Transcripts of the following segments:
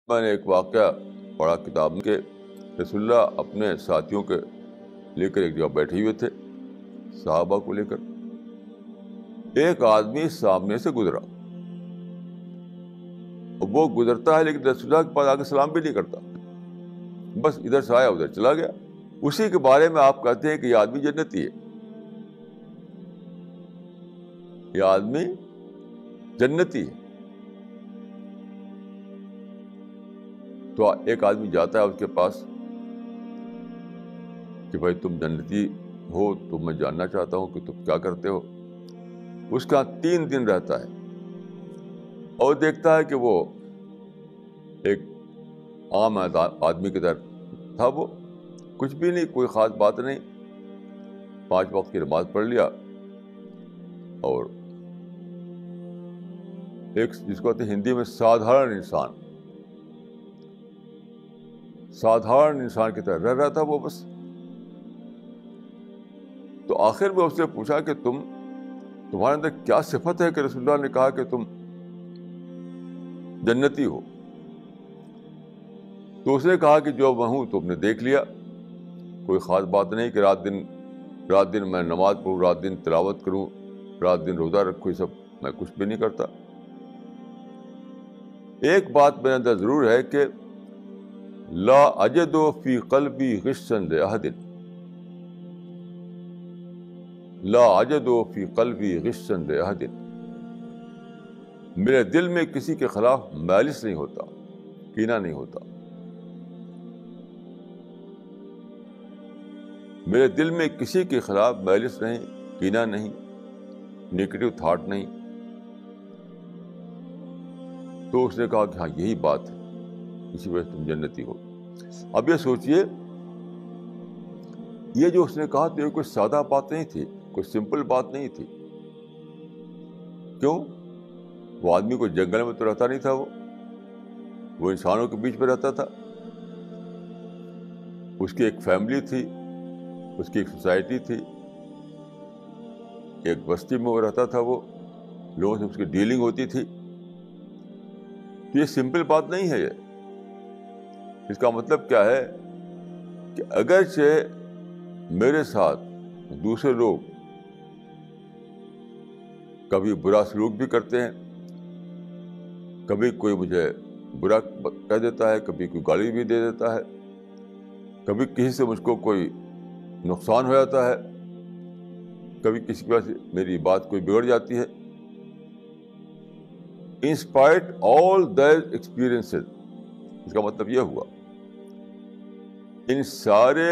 میں نے ایک واقعہ پڑھا کتاب میں کہ رسول اللہ اپنے ساتھیوں کے لے کر ایک جگہ بیٹھے ہوئے تھے، صحابہ کو لے کر. ایک آدمی سامنے سے گزرا، وہ گزرتا ہے لیکن رسول اللہ کے پاس آ کے سلام بھی نہیں کرتا، بس ادھر سے آیا ادھر چلا گیا. اسی کے بارے میں آپ کہتے ہیں کہ یہ آدمی جنتی ہے، یہ آدمی جنتی ہے. تو ایک آدمی جاتا ہے اس کے پاس کہ بھائی تم جنتی ہو تو میں جاننا چاہتا ہوں کہ تم کیا کرتے ہو. اس کا 3 دن رہتا ہے اور دیکھتا ہے کہ وہ ایک عام آدمی کی طرح تھا، وہ کچھ بھی نہیں، کوئی خاص بات نہیں، 5 وقت کی نماز پڑھ لیا اور ایک جس کو کہتے ہیں ہندی میں سادھارن انسان کی طرح رہ رہا تھا وہ بس. تو آخر میں اس سے پوچھا کہ تمہارے اندر کیا صفت ہے کہ رسول اللہ نے کہا کہ تم جنتی ہو؟ تو اس نے کہا کہ جو میں ہوں تم نے دیکھ لیا، کوئی خاص بات نہیں کہ رات دن میں نماز پڑھوں، رات دن تلاوت کروں، رات دن روزہ رکھوں، یہ سب میں کچھ بھی نہیں کرتا. ایک بات میرے اندر ضرور ہے کہ لا اجد فی قلبی غشا لأحد، لا اجد فی قلبی غشا لأحد، میرے دل میں کسی کے خلاف مالس نہیں ہوتا، کینہ نہیں ہوتا. میرے دل میں کسی کے خلاف مالس نہیں، کینہ نہیں، نیگیٹو تھاٹ نہیں. تو اس نے کہا کہ ہاں یہی بات ہے، اسی وجہ سے تم جنتی ہو. اب یہ سوچئے، یہ جو اس نے کہا تو یہ کوئی سادہ بات نہیں تھی، کوئی سمپل بات نہیں تھی. کیوں؟ وہ آدمی کوئی جنگل میں تو رہتا نہیں تھا، وہ انسانوں کے بیچ میں رہتا تھا. اس کی ایک فیملی تھی، اس کی ایک سوسائٹی تھی، ایک بستی میں وہ رہتا تھا، وہ لوگوں سے اس کی ڈیلنگ ہوتی تھی. یہ سمپل بات نہیں ہے. اس کا مطلب کیا ہے کہ اگرچہ میرے ساتھ دوسرے لوگ کبھی برا سلوک بھی کرتے ہیں، کبھی کوئی مجھے برا کہہ دیتا ہے، کبھی کوئی گالی بھی دے دیتا ہے، کبھی کسی سے مجھ کو کوئی نقصان ہو جاتا ہے، کبھی کسی کی وجہ سے میری بات کوئی بگڑ جاتی ہے. In spite all these experiences, اس کا مطلب یہ ہوا ان سارے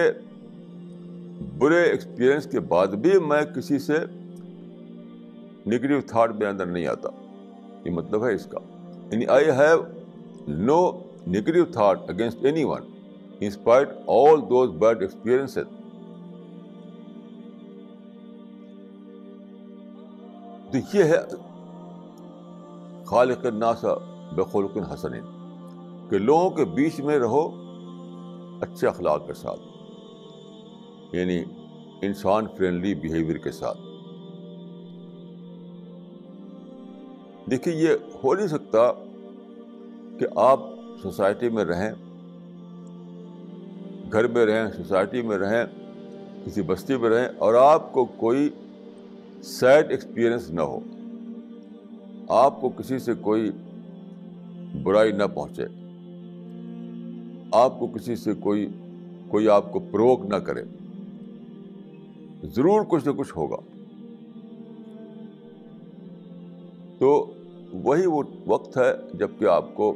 برے ایکسپیرئنس کے بعد بھی میں کسی سے نیگیٹو تھاٹ میرے اندر نہیں آتا. یہ مطلب ہے اس کا، یعنی I have no negative thought against anyone in spite all those bad experiences. تو یہ ہے خالق الناس بخلق حسن، کہ لوگوں کے بیچ میں رہو اچھے اخلاق کے ساتھ، یعنی انسان فرینڈلی بیہیویئر کے ساتھ. دیکھیے یہ ہو نہیں سکتا کہ آپ سوسائٹی میں رہیں، گھر میں رہیں، سوسائٹی میں رہیں، کسی بستی میں رہیں، اور آپ کو کوئی سیڈ ایکسپیرئنس نہ ہو، آپ کو کسی سے کوئی برائی نہ پہنچے، آپ کو کسی سے کوئی آپ کو پروک نہ کرے. ضرور کچھ نہ کچھ ہوگا. تو وہی وہ وقت ہے جب کہ آپ کو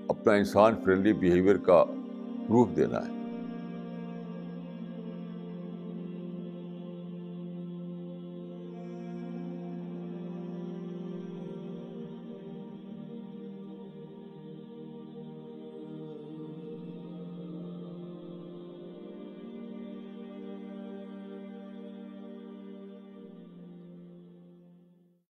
اپنا انسان فرینڈلی بیہیویئر کا پروف دینا ہے.